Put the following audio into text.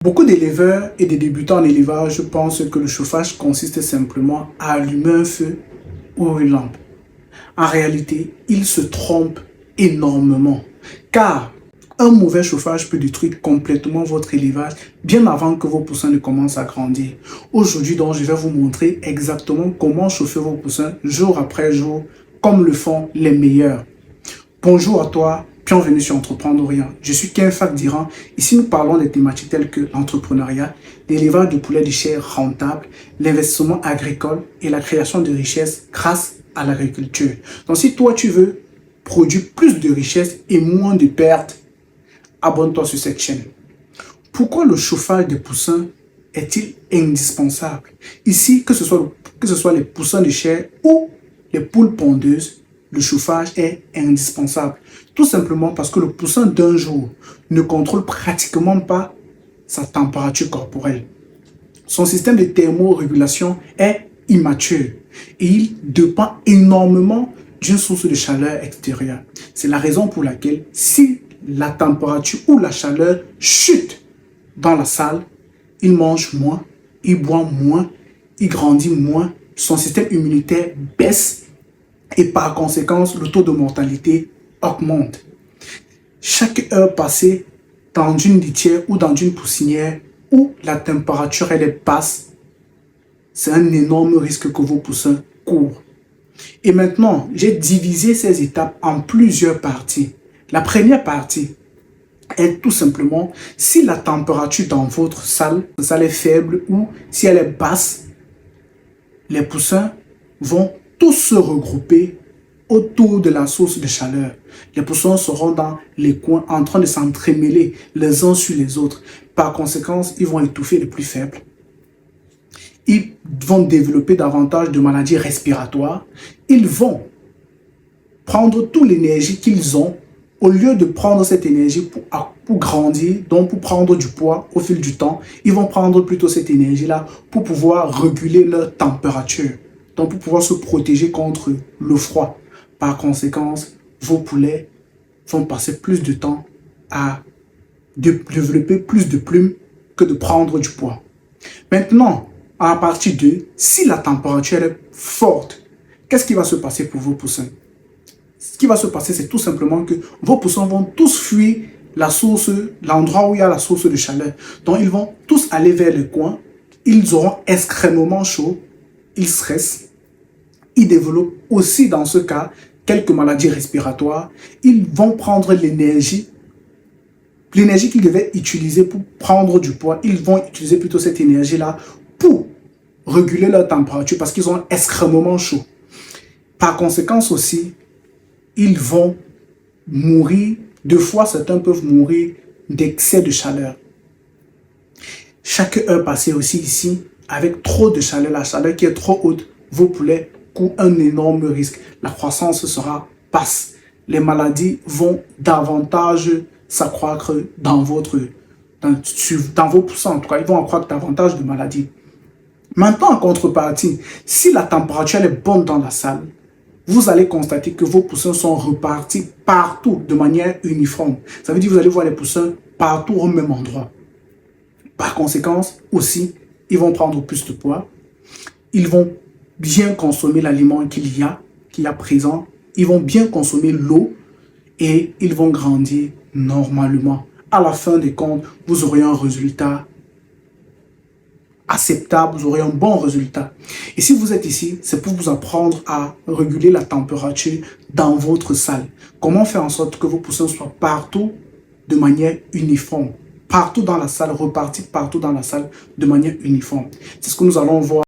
Beaucoup d'éleveurs et de débutants en élevage pensent que le chauffage consiste simplement à allumer un feu ou une lampe. En réalité, ils se trompent énormément, car un mauvais chauffage peut détruire complètement votre élevage bien avant que vos poussins ne commencent à grandir. Aujourd'hui donc, je vais vous montrer exactement comment chauffer vos poussins jour après jour, comme le font les meilleurs. Bonjour à toi, bienvenue sur Entreprendre Rien. Je suis Ken Fakdiran. Ici, nous parlons des thématiques telles que l'entrepreneuriat, l'élevage de poulets de chair rentable, l'investissement agricole et la création de richesses grâce à l'agriculture. Donc, si toi, tu veux produire plus de richesses et moins de pertes, abonne-toi sur cette chaîne. Pourquoi le chauffage des poussins est-il indispensable? Ici, que ce soit les poussins de chair ou les poules pondeuses, le chauffage est indispensable. Tout simplement parce que le poussin d'un jour ne contrôle pratiquement pas sa température corporelle. Son système de thermorégulation est immature et il dépend énormément d'une source de chaleur extérieure. C'est la raison pour laquelle si la température ou la chaleur chute dans la salle, il mange moins, il boit moins, il grandit moins, son système immunitaire baisse et par conséquent, le taux de mortalité augmente. Chaque heure passée dans une litière ou dans une poussinière où la température elle est basse, c'est un énorme risque que vos poussins courent. Et maintenant, j'ai divisé ces étapes en plusieurs parties. La première partie est tout simplement si la température dans votre salle est faible ou si elle est basse, les poussins vont tous se regrouper autour de la source de chaleur. Les poussins seront dans les coins en train de s'entremêler les uns sur les autres. Par conséquent, ils vont étouffer les plus faibles. Ils vont développer davantage de maladies respiratoires. Ils vont prendre toute l'énergie qu'ils ont au lieu de prendre cette énergie pour grandir, donc pour prendre du poids au fil du temps. Ils vont prendre plutôt cette énergie-là pour pouvoir réguler leur température. Donc, pour pouvoir se protéger contre le froid. Par conséquent, vos poulets vont passer plus de temps à développer plus de plumes que de prendre du poids. Maintenant, à partir de, si la température est forte, qu'est-ce qui va se passer pour vos poussins? Ce qui va se passer, c'est tout simplement que vos poussins vont tous fuir l'endroit où il y a la source de chaleur. Donc, ils vont tous aller vers le coin. Ils auront extrêmement chaud. Ils stressent. Ils développent aussi dans ce cas quelques maladies respiratoires. Ils vont prendre l'énergie qu'ils devaient utiliser pour prendre du poids. Ils vont utiliser plutôt cette énergie-là pour réguler leur température parce qu'ils ont extrêmement chaud. Par conséquent aussi, ils vont mourir. Deux fois, certains peuvent mourir d'excès de chaleur. Chaque heure passée aussi ici, avec trop de chaleur, la chaleur qui est trop haute, vos poulets courent un énorme risque. La croissance sera basse. Les maladies vont davantage s'accroître dans vos poussins. En tout cas, ils vont accroître davantage de maladies. Maintenant, en contrepartie, si la température est bonne dans la salle, vous allez constater que vos poussins sont repartis partout de manière uniforme. Ça veut dire que vous allez voir les poussins partout au même endroit. Par conséquent, aussi, ils vont prendre plus de poids. Ils vont bien consommer l'aliment qu'il y a présent. Ils vont bien consommer l'eau et ils vont grandir normalement. À la fin des comptes, vous aurez un résultat acceptable, vous aurez un bon résultat. Et si vous êtes ici, c'est pour vous apprendre à réguler la température dans votre salle. Comment faire en sorte que vos poussins soient partout de manière uniforme. Partout dans la salle, repartis partout dans la salle de manière uniforme. C'est ce que nous allons voir.